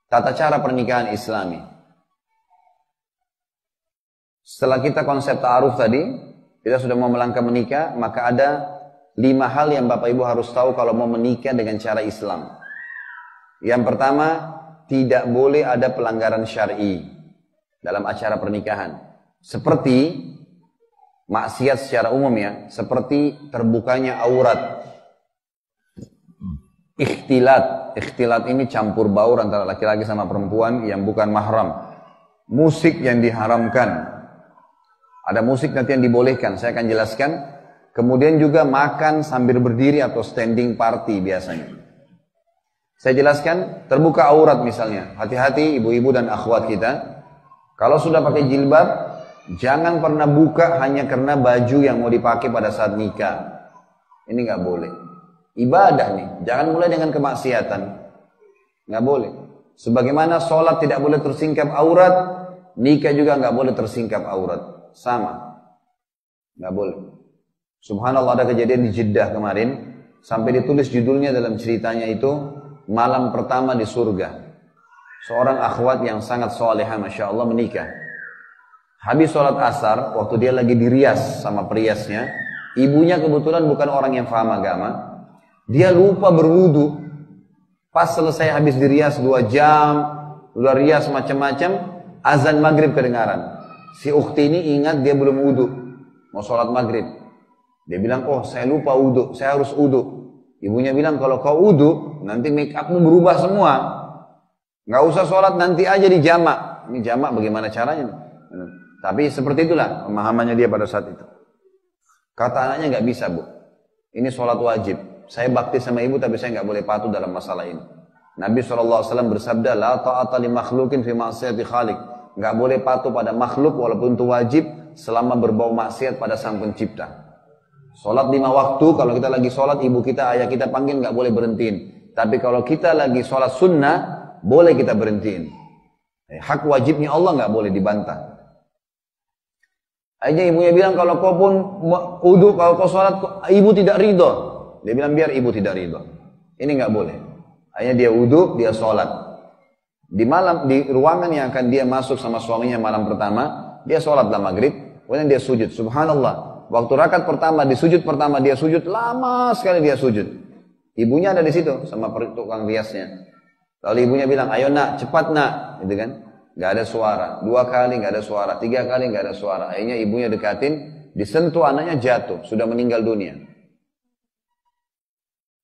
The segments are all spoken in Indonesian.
tata cara pernikahan Islami. Setelah kita konsep ta'aruf tadi, kita sudah mau melangkah menikah, maka ada 5 hal yang Bapak Ibu harus tahu kalau mau menikah dengan cara Islam. Yang pertama, tidak boleh ada pelanggaran syar'i dalam acara pernikahan. Seperti maksiat secara umum ya, seperti terbukanya aurat. Ikhtilat ini campur baur antara laki-laki sama perempuan yang bukan mahram. Musik yang diharamkan. Ada musik nanti yang dibolehkan, saya akan jelaskan. Kemudian juga makan sambil berdiri atau standing party biasanya. Saya jelaskan, terbuka aurat misalnya. Hati-hati ibu-ibu dan akhwat kita. Kalau sudah pakai jilbab, jangan pernah buka hanya karena baju yang mau dipakai pada saat nikah. Ini nggak boleh. Ibadah nih, jangan mulai dengan kemaksiatan. Nggak boleh. Sebagaimana sholat tidak boleh tersingkap aurat, nikah juga nggak boleh tersingkap aurat. Sama, nggak boleh. Subhanallah, ada kejadian di Jeddah kemarin, sampai ditulis judulnya dalam ceritanya itu, malam pertama di surga. Seorang akhwat yang sangat solehah, masya Allah, menikah. Habis sholat asar, waktu dia lagi dirias sama periasnya, ibunya kebetulan bukan orang yang paham agama, dia lupa berwudu. Pas selesai habis dirias 2 jam, udah rias macam-macam, azan maghrib kedengaran. Si ukhti ini ingat dia belum wudu, mau sholat maghrib. Dia bilang, oh saya lupa wudu, saya harus wudu. Ibunya bilang, kalau kau wudu, nanti make upmu berubah semua. Nggak usah sholat, nanti aja di jamak. Ini jamak bagaimana caranya? Tapi seperti itulah pemahamannya dia pada saat itu. Kata anaknya, nggak bisa bu, ini sholat wajib. Saya bakti sama ibu, tapi saya nggak boleh patuh dalam masalah ini. Nabi SAW bersabda, la ta'ata li makhlukin fi ma'siyati khaliq. Nggak boleh patuh pada makhluk walaupun itu wajib selama berbau maksiat pada sang pencipta. Sholat 5 waktu, kalau kita lagi sholat, ibu kita, ayah kita panggil, nggak boleh berhentiin. Tapi kalau kita lagi sholat sunnah, boleh kita berhentiin. Hak wajibnya Allah nggak boleh dibantah. Akhirnya ibunya bilang, kalau kau pun wudu, kalau kau sholat, ibu tidak ridho. Dia bilang, biar ibu tidak ridho. Ini nggak boleh. Akhirnya dia wudu, dia sholat. Di ruangan yang akan dia masuk sama suaminya malam pertama, dia sholatlah maghrib, kemudian dia sujud. Subhanallah, waktu rakaat pertama, di sujud pertama dia sujud, lama sekali dia sujud. Ibunya ada di situ sama tukang riasnya. Lalu ibunya bilang, ayo nak, cepat nak, gitu kan? Gak ada suara. 2 kali gak ada suara, 3 kali gak ada suara. Akhirnya ibunya dekatin, disentuh, anaknya jatuh, sudah meninggal dunia.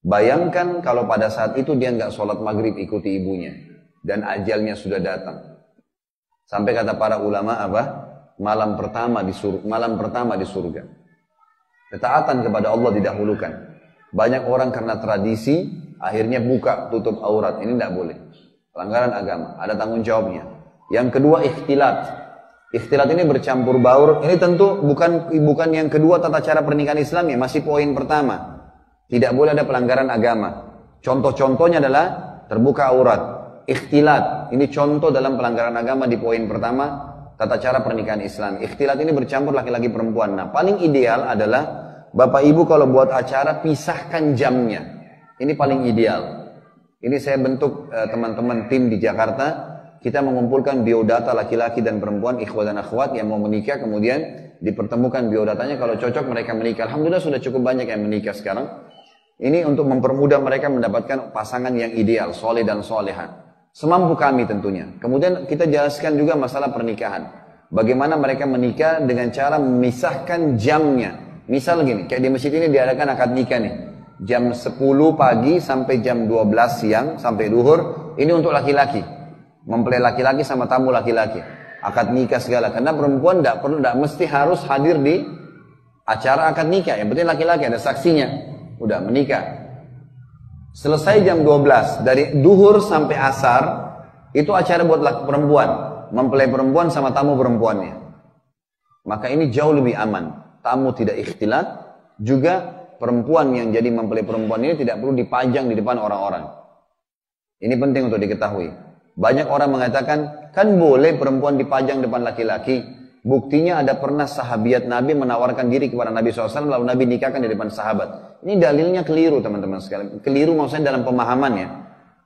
Bayangkan kalau pada saat itu dia nggak sholat maghrib ikuti ibunya. Dan ajalnya sudah datang. Sampai kata para ulama apa? Malam pertama di surga. Ketaatan kepada Allah didahulukan. Banyak orang karena tradisi akhirnya buka tutup aurat. Ini tidak boleh. Pelanggaran agama. Ada tanggung jawabnya. Yang kedua, ikhtilat. Ikhtilat ini bercampur baur. Ini tentu bukan yang kedua tata cara pernikahan Islam ya. Masih poin pertama. Tidak boleh ada pelanggaran agama. Contoh-contohnya adalah terbuka aurat. Ikhtilat, ini contoh dalam pelanggaran agama di poin pertama, tata cara pernikahan Islam. Ikhtilat ini bercampur laki-laki perempuan. Nah, paling ideal adalah Bapak Ibu kalau buat acara pisahkan jamnya. Ini paling ideal. Ini saya bentuk teman-teman tim di Jakarta. Kita mengumpulkan biodata laki-laki dan perempuan, ikhwat dan akhwat yang mau menikah, kemudian dipertemukan biodatanya. Kalau cocok mereka menikah. Alhamdulillah sudah cukup banyak yang menikah sekarang. Ini untuk mempermudah mereka mendapatkan pasangan yang ideal, soleh dan soleha. Semampu kami tentunya. Kemudian kita jelaskan juga masalah pernikahan. Bagaimana mereka menikah dengan cara memisahkan jamnya. Misal gini, kayak di masjid ini diadakan akad nikah nih. Jam 10 pagi sampai jam 12 siang, sampai duhur. Ini untuk laki-laki. Mempelai laki-laki sama tamu laki-laki. Akad nikah segala. Karena perempuan tidak mesti harus hadir di acara akad nikah. Yang penting laki-laki, ada saksinya. Udah menikah. Selesai jam 12, dari duhur sampai asar, itu acara buat perempuan. Mempelai perempuan sama tamu perempuannya. Maka ini jauh lebih aman. Tamu tidak ikhtilat, juga perempuan yang jadi mempelai perempuan ini tidak perlu dipajang di depan orang-orang. Ini penting untuk diketahui. Banyak orang mengatakan, kan boleh perempuan dipajang depan laki-laki. Buktinya ada pernah sahabiat Nabi menawarkan diri kepada Nabi SAW, lalu Nabi nikahkan di depan sahabat. Ini dalilnya keliru teman-teman sekalian. Keliru maksudnya dalam pemahamannya.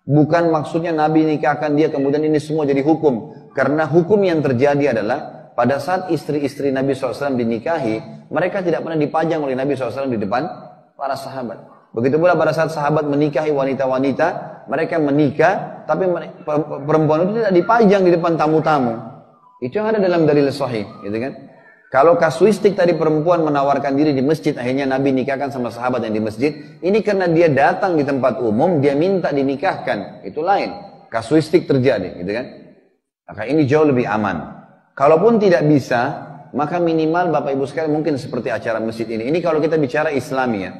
Bukan maksudnya Nabi nikahkan dia kemudian ini semua jadi hukum. Karena hukum yang terjadi adalah pada saat istri-istri Nabi SAW dinikahi, mereka tidak pernah dipajang oleh Nabi SAW di depan para sahabat. Begitu pula pada saat sahabat menikahi wanita-wanita, mereka menikah, tapi perempuan itu tidak dipajang di depan tamu-tamu. Itu yang ada dalam dalil sahih, gitu kan? Kalau kasuistik tadi perempuan menawarkan diri di masjid, akhirnya Nabi nikahkan sama sahabat yang di masjid, ini karena dia datang di tempat umum, dia minta dinikahkan, itu lain. Kasuistik terjadi, gitu kan? Maka ini jauh lebih aman. Kalaupun tidak bisa, maka minimal Bapak Ibu sekalian mungkin seperti acara masjid ini. Ini kalau kita bicara Islami ya.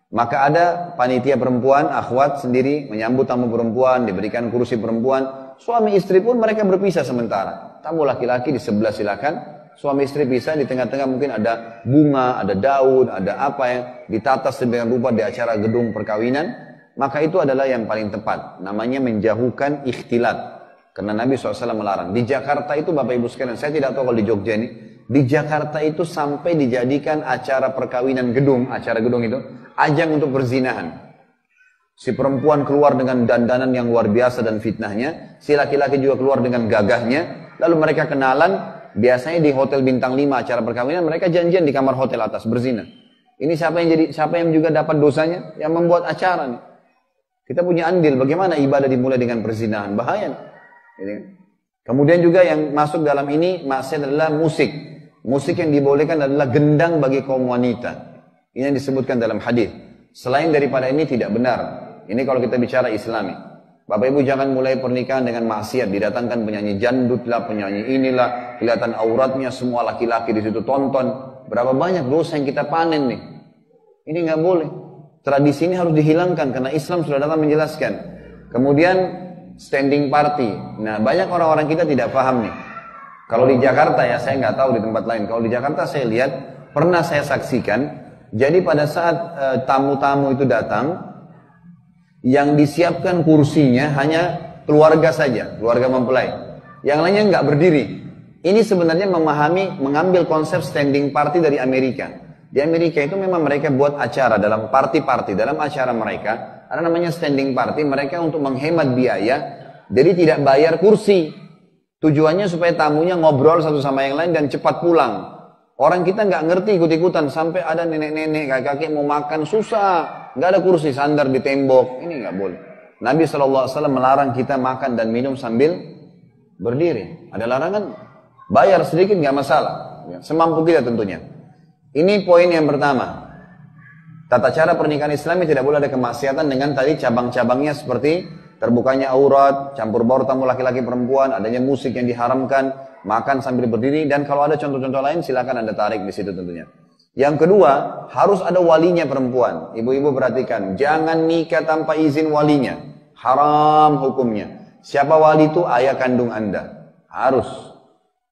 Maka ada panitia perempuan, akhwat sendiri, menyambut tamu perempuan, diberikan kursi perempuan. Suami istri pun mereka berpisah sementara. Tamu laki-laki di sebelah silakan. Suami istri bisa di tengah-tengah mungkin ada bunga, ada daun, ada apa yang ditata sedemikian rupa di acara gedung perkawinan. Maka itu adalah yang paling tepat. Namanya menjauhkan ikhtilat. Karena Nabi SAW melarang. Di Jakarta itu Bapak Ibu sekalian, saya tidak tahu kalau di Jogja ini. Di Jakarta itu sampai dijadikan acara perkawinan gedung, acara gedung itu, ajang untuk perzinahan. Si perempuan keluar dengan dandanan yang luar biasa dan fitnahnya. Si laki-laki juga keluar dengan gagahnya. Lalu mereka kenalan. Biasanya di hotel bintang 5 acara perkawinan mereka janjian di kamar hotel atas berzina. Ini siapa yang juga dapat dosanya? Yang membuat acara nih. Kita punya andil bagaimana ibadah dimulai dengan perzinahan, bahaya. Kemudian juga yang masuk dalam ini maksud adalah musik. Musik yang dibolehkan adalah gendang bagi kaum wanita. Ini yang disebutkan dalam hadis. Selain daripada ini tidak benar. Ini kalau kita bicara Islami. Bapak Ibu jangan mulai pernikahan dengan maksiat, didatangkan penyanyi jandut lah, penyanyi inilah, kelihatan auratnya semua laki-laki di situ tonton. Berapa banyak dosa yang kita panen nih. Ini nggak boleh. Tradisi ini harus dihilangkan karena Islam sudah datang menjelaskan. Kemudian standing party. Nah, banyak orang-orang kita tidak paham nih. Kalau di Jakarta ya, saya nggak tahu di tempat lain. Kalau di Jakarta saya lihat, pernah saya saksikan. Jadi pada saat tamu-tamu itu datang, yang disiapkan kursinya hanya keluarga saja, keluarga mempelai. Yang lainnya nggak berdiri. Ini sebenarnya mengambil konsep standing party dari Amerika. Di Amerika itu memang mereka buat acara dalam party-party, dalam acara mereka, ada namanya standing party, mereka untuk menghemat biaya, jadi tidak bayar kursi. Tujuannya supaya tamunya ngobrol satu sama yang lain dan cepat pulang. Orang kita nggak ngerti ikut-ikutan, sampai ada nenek-nenek, kakek-kakek mau makan susah. Nggak ada kursi, sandar di tembok. Ini nggak boleh. Nabi SAW melarang kita makan dan minum sambil berdiri. Ada larangan, bayar sedikit nggak masalah. Semampu kita tentunya. Ini poin yang pertama. Tata cara pernikahan Islami tidak boleh ada kemaksiatan dengan tadi cabang-cabangnya seperti terbukanya aurat, campur baur tamu laki-laki perempuan, adanya musik yang diharamkan, makan sambil berdiri, dan kalau ada contoh-contoh lain silakan Anda tarik di situ tentunya. Yang kedua, harus ada walinya perempuan. Ibu-ibu perhatikan, jangan nikah tanpa izin walinya. Haram hukumnya. Siapa wali itu? Ayah kandung Anda. Harus.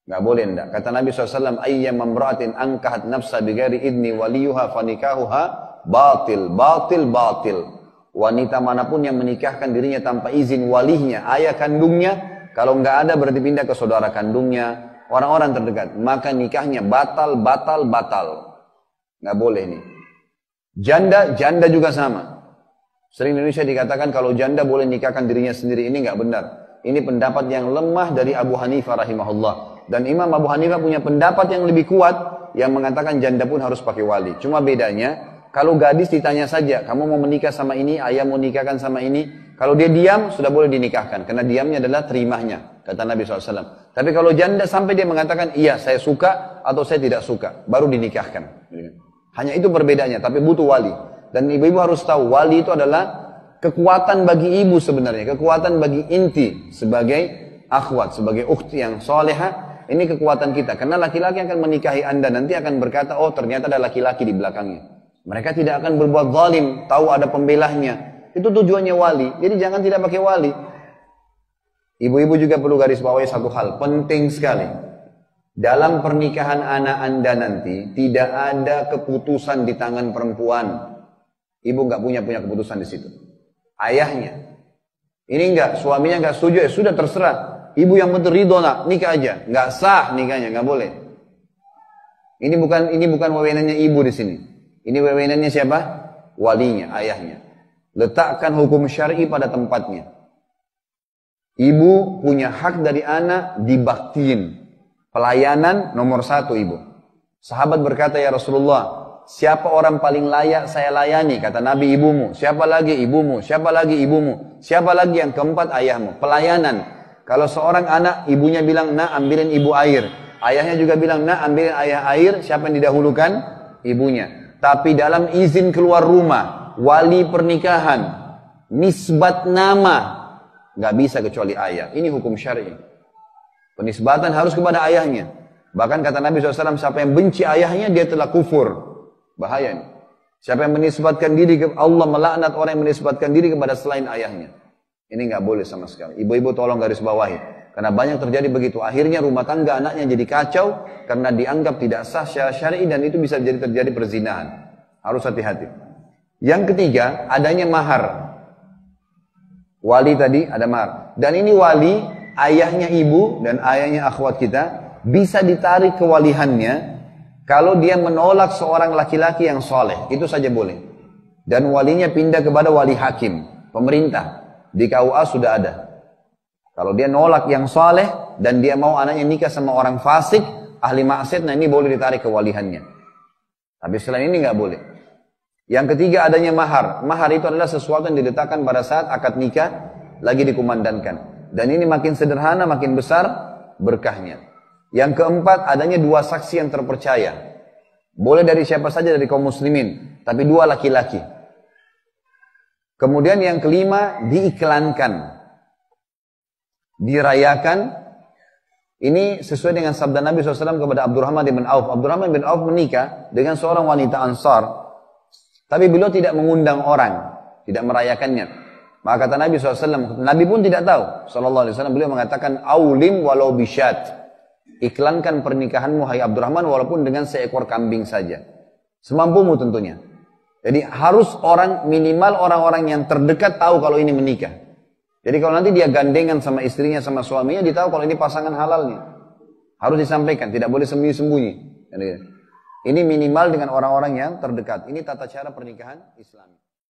Nggak boleh enggak. Kata Nabi SAW, ayyam mamra'atin angkahat nafsa bighairi idni waliyuha fanikahuha batil, batil, batil. Wanita manapun yang menikahkan dirinya tanpa izin walinya, ayah kandungnya, kalau nggak ada berarti pindah ke saudara kandungnya, orang-orang terdekat, maka nikahnya batal, batal, batal. Nggak boleh nih. Janda juga sama. Sering di Indonesia dikatakan kalau janda boleh nikahkan dirinya sendiri, ini nggak benar. Ini pendapat yang lemah dari Abu Hanifah rahimahullah. Dan Imam Abu Hanifah punya pendapat yang lebih kuat yang mengatakan janda pun harus pakai wali. Cuma bedanya, kalau gadis ditanya saja, kamu mau menikah sama ini, ayah mau nikahkan sama ini. Kalau dia diam, sudah boleh dinikahkan. Karena diamnya adalah terimahnya, kata Nabi SAW. Tapi kalau janda sampai dia mengatakan, iya saya suka atau saya tidak suka, baru dinikahkan. Hanya itu perbedaannya, tapi butuh wali. Dan ibu-ibu harus tahu, wali itu adalah kekuatan bagi ibu sebenarnya. Kekuatan bagi inti sebagai akhwat, sebagai ukhti yang solehah. Ini kekuatan kita. Karena laki-laki akan menikahi Anda nanti akan berkata, oh ternyata ada laki-laki di belakangnya. Mereka tidak akan berbuat zalim, tahu ada pembelahnya. Itu tujuannya wali. Jadi jangan tidak pakai wali. Ibu-ibu juga perlu garis bawahi satu hal, penting sekali. Dalam pernikahan anak Anda nanti, tidak ada keputusan di tangan perempuan. Ibu nggak punya keputusan di situ. Ayahnya. Ini enggak, suaminya enggak setuju, sudah terserah. Ibu yang betul ridho nak, nikah aja. Enggak sah nikahnya, enggak boleh. Ini bukan wewenannya ibu di sini. Ini wewenannya siapa? Walinya, ayahnya. Letakkan hukum syar'i pada tempatnya. Ibu punya hak dari anak dibaktiin. Pelayanan nomor 1 ibu. Sahabat berkata, ya Rasulullah, siapa orang paling layak saya layani? Kata Nabi, ibumu. Siapa lagi? Ibumu. Siapa lagi? Ibumu. Siapa lagi? Yang keempat, ayahmu. Pelayanan. Kalau seorang anak, ibunya bilang, nak ambilin ibu air. Ayahnya juga bilang, nak ambilin ayah air. Siapa yang didahulukan? Ibunya. Tapi dalam izin keluar rumah, wali pernikahan, nisbat nama, nggak bisa kecuali ayah. Ini hukum syar'i. Penisbatan harus kepada ayahnya. Bahkan kata Nabi SAW, siapa yang benci ayahnya, dia telah kufur. Bahaya ini. Siapa yang menisbatkan diri ke Allah, melaknat orang yang menisbatkan diri kepada selain ayahnya. Ini nggak boleh sama sekali. Ibu-ibu tolong garis bawahi. Karena banyak terjadi begitu. Akhirnya rumah tangga anaknya jadi kacau, karena dianggap tidak sah secara syar'i, dan itu bisa jadi terjadi perzinahan. Harus hati-hati. Yang ketiga, adanya mahar. Wali tadi ada mahar. Dan ini wali, ayahnya ibu dan ayahnya akhwat kita, bisa ditarik kewalihannya kalau dia menolak seorang laki-laki yang soleh. Itu saja boleh. Dan walinya pindah kepada wali hakim, pemerintah. Di KUA sudah ada. Kalau dia nolak yang soleh dan dia mau anaknya nikah sama orang fasik, ahli maksiat, nah ini boleh ditarik kewalihannya. Tapi selain ini nggak boleh. Yang ketiga adanya mahar. Mahar itu adalah sesuatu yang diletakkan pada saat akad nikah lagi dikumandangkan. Dan ini makin sederhana, makin besar berkahnya. Yang keempat adanya 2 saksi yang terpercaya. Boleh dari siapa saja dari kaum muslimin, tapi 2 laki-laki. Kemudian yang kelima, diiklankan, dirayakan. Ini sesuai dengan sabda Nabi SAW kepada Abdurrahman bin Auf. Abdurrahman bin Auf menikah dengan seorang wanita Ansar, tapi beliau tidak mengundang orang, tidak merayakannya. Maka kata Nabi SAW, Nabi pun tidak tahu, SAW, beliau mengatakan, aulim walau bisyat. Iklankan pernikahanmu hai Abdurrahman walaupun dengan seekor kambing saja. Semampumu tentunya. Jadi harus minimal orang-orang yang terdekat tahu kalau ini menikah. Jadi kalau nanti dia gandengan sama istrinya, sama suaminya, dia tahu kalau ini pasangan halalnya. Harus disampaikan, tidak boleh sembunyi-sembunyi. Ini minimal dengan orang-orang yang terdekat. Ini tata cara pernikahan Islam.